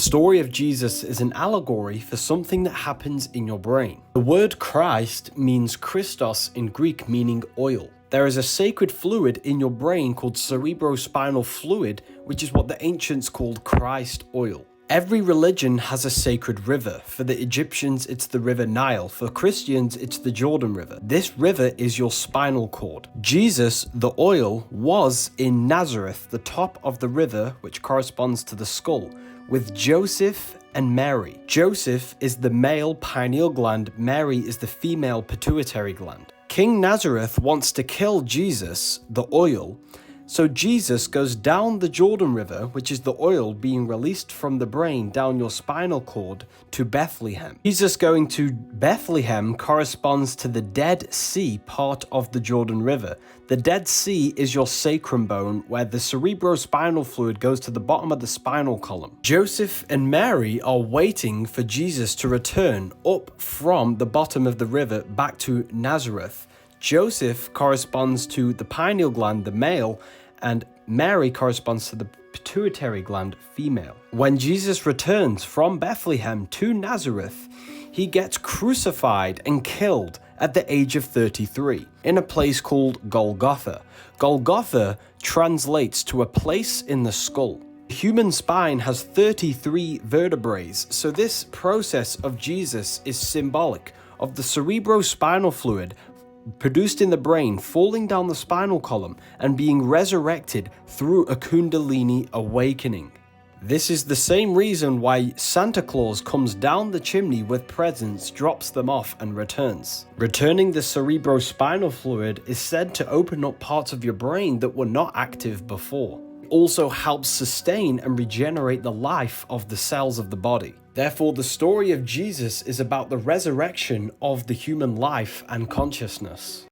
story of Jesus is an allegory for something that happens in your brain. The word Christ means Christos in Greek, meaning oil. There is a sacred fluid in your brain called cerebrospinal fluid, which is what the ancients called Christ oil. Every religion has a sacred river. For the Egyptians, it's the river Nile. For Christians, it's the Jordan River. This river is your spinal cord. Jesus, the oil, was in Nazareth, the top of the river, which corresponds to the skull, with Joseph and Mary. Joseph is the male pineal gland, Mary is the female pituitary gland. King Nazareth wants to kill Jesus, the oil, so Jesus goes down the Jordan River, which is the oil being released from the brain down your spinal cord, to Bethlehem. Jesus going to Bethlehem corresponds to the Dead Sea part of the Jordan River. The Dead Sea is your sacrum bone, where the cerebrospinal fluid goes to the bottom of the spinal column. Joseph and Mary are waiting for Jesus to return up from the bottom of the river back to Nazareth. Joseph corresponds to the pineal gland, the male, and Mary corresponds to the pituitary gland, female. When Jesus returns from Bethlehem to Nazareth, he gets crucified and killed at the age of 33 in a place called Golgotha. Golgotha translates to a place in the skull. The human spine has 33 vertebrae, so this process of Jesus is symbolic of the cerebrospinal fluid produced in the brain falling down the spinal column and being resurrected through a Kundalini awakening. This is the same reason why Santa Claus comes down the chimney with presents, drops them off, and returns. Returning the cerebrospinal fluid is said to open up parts of your brain that were not active before. It also helps sustain and regenerate the life of the cells of the body. Therefore, the story of Jesus is about the resurrection of the human life and consciousness.